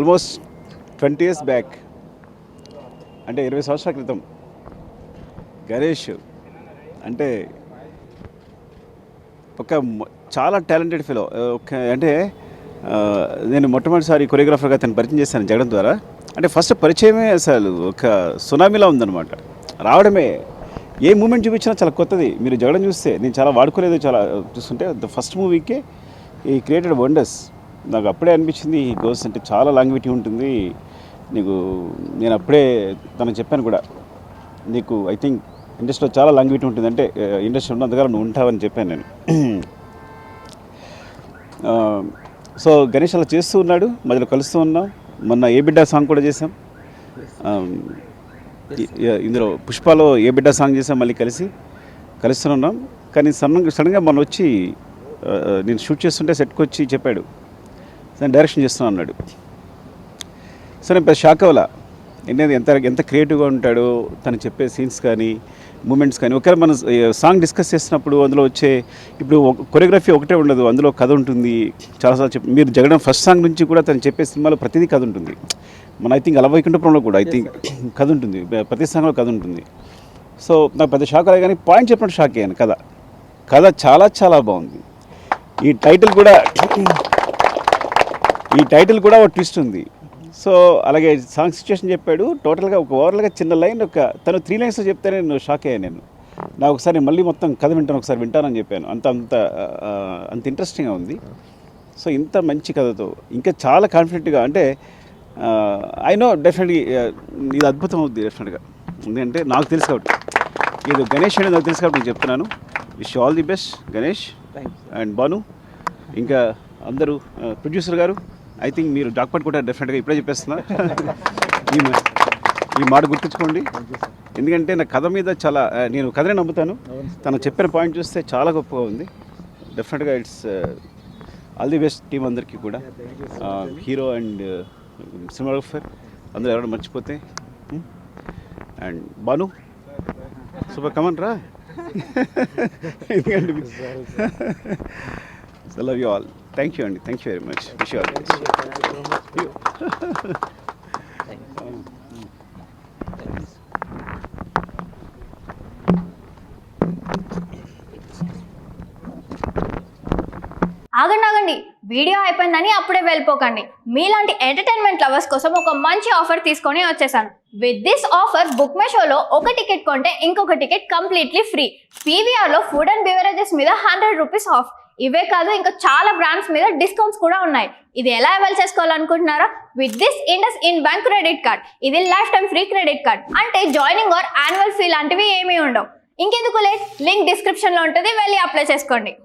Almost 20 years back, అంటే 20 సంవత్సరాల క్రితం గణేష్ అంటే ఒక చాలా టాలెంటెడ్ ఫెలో. అంటే నేను మొట్టమొదటిసారి కొరియోగ్రాఫర్గా తను పరిచయం చేశాను జగడం ద్వారా. అంటే ఫస్ట్ పరిచయమే అసలు ఒక సునామీలా ఉందన్నమాట. రావడమే ఏ మూమెంట్ చూపించినా చాలా కొత్తది. మీరు జగడం చూస్తే నేను చాలా వాడుకోలేదు, చాలా చూస్తుంటే ద ఫస్ట్ మూవీకే ఈ క్రియేటెడ్ వండర్స్. నాకు అప్పుడే అనిపించింది ఈ గోస్ అంటే చాలా లాంగ్విటీ ఉంటుంది నీకు. నేను అప్పుడే తనకు చెప్పాను కూడా, నీకు ఐ థింక్ ఇండస్ట్రీలో చాలా లాంగ్విటీ ఉంటుంది, అంటే ఇండస్ట్రీ ఉన్నంతగా నువ్వు ఉంటావని చెప్పాను నేను. సో గణేష్ అలా చేస్తూ ఉన్నాడు, మధ్యలో కలుస్తూ ఉన్నాం. మొన్న ఏ బిడ్డ సాంగ్ కూడా చేసాం, ఇందులో పుష్పలో ఏ బిడ్డ సాంగ్ చేసాం, మళ్ళీ కలుస్తున్నాం. కానీ సడన్గా మొన్న వచ్చి నేను షూట్ చేస్తుంటే సెట్కి వచ్చి చెప్పాడు, నేను డైరెక్షన్ చేస్తున్నాను అన్నాడు. సరే నేను షాక్ అవ్వాల, ఎంత క్రియేటివ్గా ఉంటాడో తను చెప్పే సీన్స్ కానీ మూమెంట్స్ కానీ. ఒకవేళ మనం సాంగ్ డిస్కస్ చేసినప్పుడు అందులో వచ్చే ఇప్పుడు కొరియోగ్రఫీ ఒకటే ఉండదు, అందులో కథ ఉంటుంది. చాలాసార్లు మీరు జగడం ఫస్ట్ సాంగ్ నుంచి కూడా తను చెప్పే సినిమాలో ప్రతిదీ కథ ఉంటుంది. మన ఐ థింక్ అలవైకుంఠపురంలో కూడా ఐ థింక్ కథ ఉంటుంది, ప్రతి సాంగ్లో కథ ఉంటుంది. సో నాకు పెద్ద షాక్ అయ్యా, కానీ పాయింట్ చెప్పినట్టు షాక్ అయ్యాను. కథ చాలా చాలా బాగుంది. ఈ టైటిల్ కూడా ఒక ట్విస్ట్ ఉంది. సో అలాగే సాంగ్ సిచ్యువేషన్ చెప్పాడు. టోటల్గా ఒక ఓవరాల్గా చిన్న లైన్ తను 3 lines చెప్తేనే నేను షాక్ అయ్యాను. నాకు ఒకసారి మళ్ళీ మొత్తం కథ ఒకసారి వింటానని చెప్పాను. అంత ఇంట్రెస్టింగ్గా ఉంది. సో ఇంత మంచి కథతో ఇంకా చాలా కాన్ఫిడెంట్గా, అంటే ఐ నో డెఫినెట్లీ ఇది అద్భుతం అవుద్ది డెఫినెట్గా. ఎందుకంటే నాకు తెలుసు కాబట్టి, ఇది గణేష్ అనేది నాకు తెలుసు కాబట్టి నేను చెప్తున్నాను. Wish all the best Ganesh and Bhanu. ఇంకా అందరూ ప్రొడ్యూసర్ గారు, ఐ థింక్ మీరు డాక్యుమెంట్ కూడా డెఫినెట్గా ఇప్పుడే చెప్పేస్తున్నా. ఈ మాట గుర్తుంచుకోండి, ఎందుకంటే నా కథ మీద చాలా నేను కథనే నమ్ముతాను. తను చెప్పిన పాయింట్ చూస్తే చాలా గొప్పగా ఉంది. డెఫినెట్గా it's all the best team అందరికీ కూడా. హీరో అండ్ సినిమాగ్రాఫర్ అందరూ ఎవరైనా మర్చిపోతే. And Banu super come on. ఎందుకంటే so love you all. Thank you అండి, thank you very much. Wish you all the best. ఆగండి, వీడియో అయిపోయిందని అప్పుడే వెళ్ళిపోకండి. మీలాంటి ఎంటర్టైన్మెంట్ లవర్స్ కోసం ఒక మంచి ఆఫర్ తీసుకొని వచ్చేసాను. With this offer book my షోలో ఒక టికెట్ కొంటే ఇంకొక టికెట్ కంప్లీట్లీ ఫ్రీ. పీవీఆర్లో ఫుడ్ అండ్ బెవరేజెస్ మీద 100 రూపీస్ ఆఫ్. ఇవే కాదు, ఇంకా చాలా బ్రాండ్స్ మీద డిస్కౌంట్స్ కూడా ఉన్నాయి. ఇది ఎలా అవైల్ చేసుకోవాలనుకుంటున్నారా? With this IndusInd bank credit card. ఇది lifetime free credit card. అంటే జాయినింగ్ ఆర్ యాన్యువల్ ఫీ లాంటివి ఏమీ ఉండవు. ఇంకెందుకు లేట్, లింక్ డిస్క్రిప్షన్లో ఉంటుంది, వెళ్ళి అప్లై చేసుకోండి.